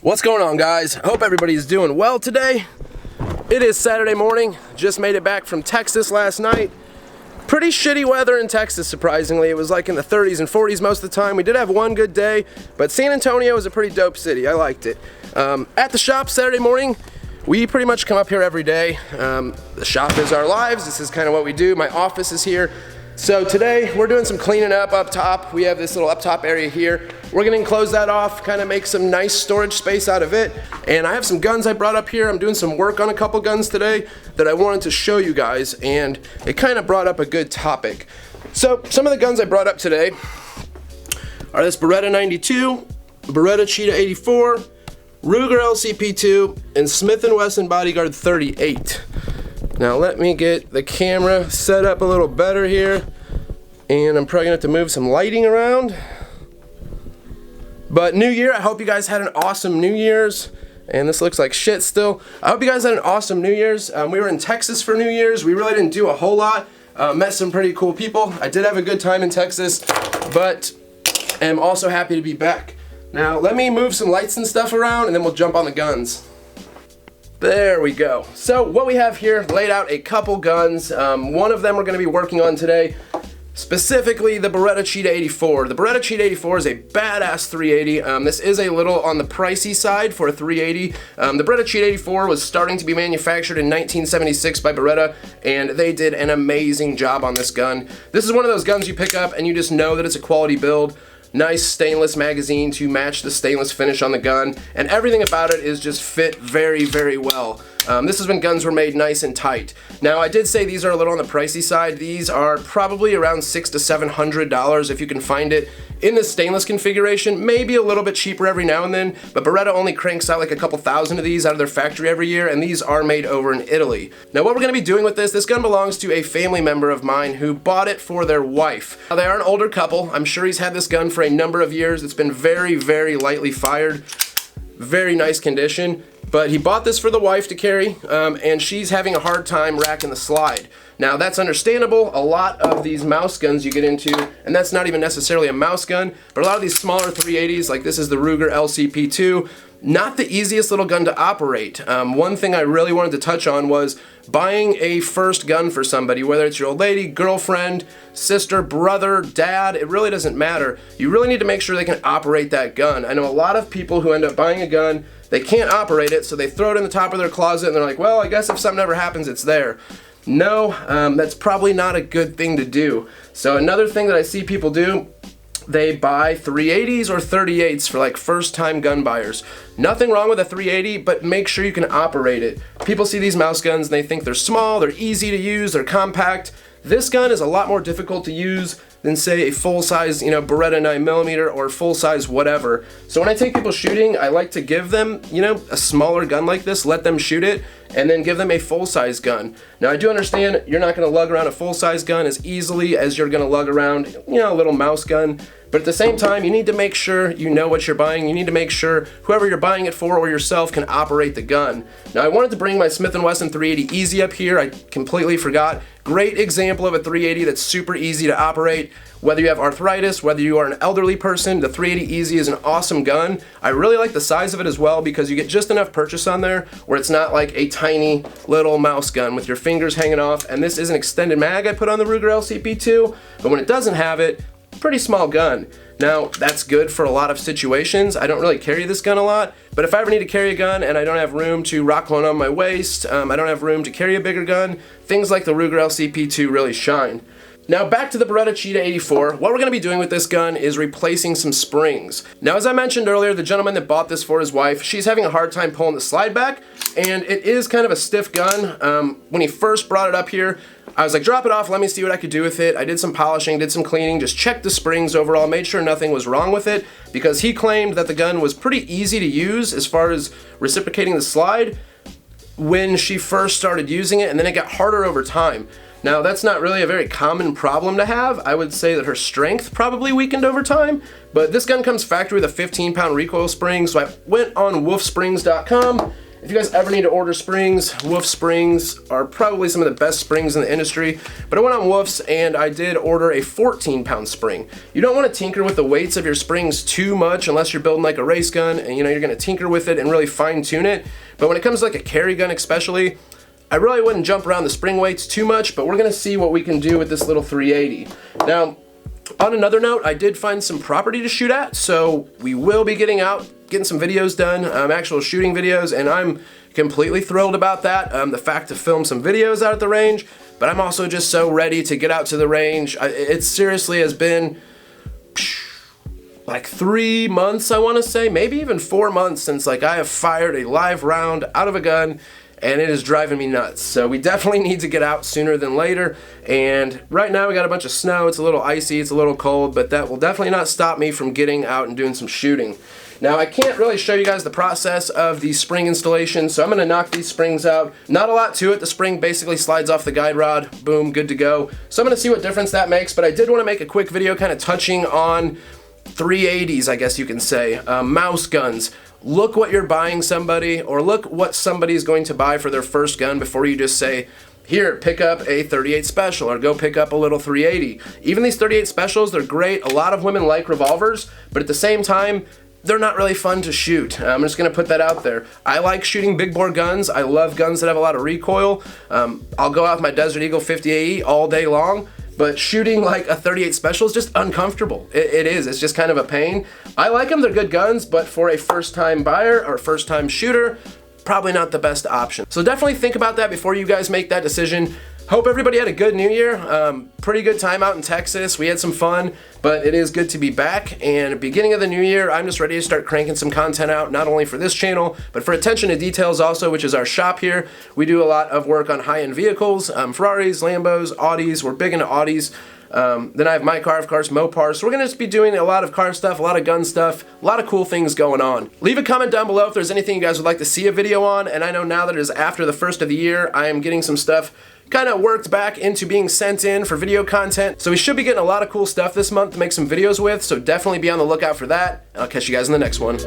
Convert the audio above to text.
What's going on, guys? Hope everybody's doing well today. It is Saturday morning. Just made it back from Texas last night. Pretty shitty weather in Texas, surprisingly. It was like in the 30s and 40s most of the time. We did have one good day, but San Antonio is a pretty dope city. I liked it. At the shop Saturday morning, we pretty much come up here every day. The shop is our lives. This is kind of what we do. My office is here. So today we're doing some cleaning up top. We have this little up top area here. We're gonna close that off, kind of make some nice storage space out of it. And I have some guns I brought up here. I'm doing some work on a couple guns today that I wanted to show you guys, and it kind of brought up a good topic. So some of the guns I brought up today are this Beretta 92, Beretta Cheetah 84, Ruger LCP2, and Smith & Wesson Bodyguard 38. Now let me get the camera set up a little better here, and I'm probably gonna have to move some lighting around. But New Year, I hope you guys had an awesome New Year's. And this looks like shit still. I hope you guys had an awesome New Year's. We were in Texas for New Year's. We really didn't do a whole lot. Met some pretty cool people. I did have a good time in Texas, but am also happy to be back. Now let me move some lights and stuff around, and then we'll jump on the guns. There we go. So what we have here, laid out a couple guns. One of them we're gonna be working on today, specifically the Beretta Cheetah 84. The Beretta Cheetah 84 is a badass 380. This is a little on the pricey side for a 380. The Beretta Cheetah 84 was starting to be manufactured in 1976 by Beretta, and they did an amazing job on this gun. This is one of those guns you pick up and you just know that it's a quality build. Nice stainless magazine to match the stainless finish on the gun, and everything about it is just fit very, very well. This is when guns were made nice and tight. Now I did say these are a little on the pricey side. These are probably around $600 to $700 if you can find it in the stainless configuration, maybe a little bit cheaper every now and then, but Beretta only cranks out like a couple thousand of these out of their factory every year, and these are made over in Italy. Now what we're gonna be doing with this gun belongs to a family member of mine who bought it for their wife. Now, they are an older couple. I'm sure he's had this gun for a number of years. It's been very, very lightly fired. Very nice condition, but he bought this for the wife to carry, and she's having a hard time racking the slide. Now that's understandable. A lot of these mouse guns you get into, and that's not even necessarily a mouse gun, but a lot of these smaller 380s, like this is the Ruger LCP2, not the easiest little gun to operate. One thing I really wanted to touch on was buying a first gun for somebody, whether it's your old lady, girlfriend, sister, brother, dad, it really doesn't matter. You really need to make sure they can operate that gun. I know a lot of people who end up buying a gun, they can't operate it, so they throw it in the top of their closet and they're like, well, I guess if something ever happens, it's there. No, that's probably not a good thing to do. So another thing that I see people do, they buy 380s or 38s for like first time gun buyers. Nothing wrong with a 380, but make sure you can operate it. People see these mouse guns and they think they're small, they're easy to use, they're compact. This gun is a lot more difficult to use than say a full-size, Beretta 9mm or full-size whatever. So when I take people shooting, I like to give them, a smaller gun like this, let them shoot it, and then give them a full-size gun. Now I do understand you're not gonna lug around a full-size gun as easily as you're gonna lug around, a little mouse gun. But at the same time, you need to make sure you know what you're buying. You need to make sure whoever you're buying it for or yourself can operate the gun. Now I wanted to bring my Smith & Wesson 380 Easy up here. I completely forgot. Great example of a 380 that's super easy to operate. Whether you have arthritis, whether you are an elderly person, the 380 Easy is an awesome gun. I really like the size of it as well because you get just enough purchase on there where it's not like a tiny little mouse gun with your fingers hanging off. And this is an extended mag I put on the Ruger LCP2, but when it doesn't have it, pretty small gun. Now that's good for a lot of situations. I don't really carry this gun a lot, but if I ever need to carry a gun and I don't have room to rock one on my waist, I don't have room to carry a bigger gun, things like the Ruger LCP2 really shine. Now back to the Beretta Cheetah 84. What we're going to be doing with this gun is replacing some springs. Now as I mentioned earlier, the gentleman that bought this for his wife, she's having a hard time pulling the slide back, and it is kind of a stiff gun. When he first brought it up here, I was like, drop it off, let me see what I could do with it. I did some polishing, did some cleaning, just checked the springs overall, made sure nothing was wrong with it, because he claimed that the gun was pretty easy to use as far as reciprocating the slide when she first started using it, and then it got harder over time. Now that's not really a very common problem to have. I would say that her strength probably weakened over time, but this gun comes factory with a 15-pound recoil spring, so I went on wolfsprings.com If you guys ever need to order springs, Wolf springs are probably some of the best springs in the industry, but I went on Wolf's and I did order a 14-pound spring. You don't want to tinker with the weights of your springs too much unless you're building like a race gun and you're going to tinker with it and really fine tune it. But when it comes to like a carry gun especially, I really wouldn't jump around the spring weights too much, but we're going to see what we can do with this little 380. Now, on another note, I did find some property to shoot at, so we will be getting out, getting some videos done, actual shooting videos, and I'm completely thrilled about that, the fact to film some videos out at the range, but I'm also just so ready to get out to the range. It seriously has been like 3 months, I want to say, maybe even 4 months since like I have fired a live round out of a gun, and it is driving me nuts. So we definitely need to get out sooner than later, and right now we got a bunch of snow, it's a little icy, it's a little cold, but that will definitely not stop me from getting out and doing some shooting. Now I can't really show you guys the process of the spring installation, so I'm going to knock these springs out. Not a lot to it, the spring basically slides off the guide rod, boom, good to go. So I'm going to see what difference that makes, but I did want to make a quick video kind of touching on 380's, I guess you can say, mouse guns. Look what you're buying somebody, or look what somebody's going to buy for their first gun before you just say, here, pick up a 38 special, or go pick up a little 380. Even these 38 specials, they're great. A lot of women like revolvers, but at the same time, they're not really fun to shoot. I'm just gonna put that out there. I like shooting big bore guns. I love guns that have a lot of recoil. I'll go out with my Desert Eagle 50 AE all day long, but shooting like a 38 special is just uncomfortable. It is, it's just kind of a pain. I like them, they're good guns, but for a first time buyer or first time shooter, probably not the best option. So definitely think about that before you guys make that decision. Hope everybody had a good New Year. Pretty good time out in Texas. We had some fun, but it is good to be back. And beginning of the new year, I'm just ready to start cranking some content out, not only for this channel, but for Attention to Details also, which is our shop here. We do a lot of work on high-end vehicles, Ferraris, Lambos, Audis. We're big into Audis. Then I have my car, of course, Mopar. So we're going to just be doing a lot of car stuff, a lot of gun stuff, a lot of cool things going on. Leave a comment down below if there's anything you guys would like to see a video on. And I know now that it is after the first of the year, I am getting some stuff kind of worked back into being sent in for video content. So we should be getting a lot of cool stuff this month to make some videos with. So definitely be on the lookout for that. And I'll catch you guys in the next one.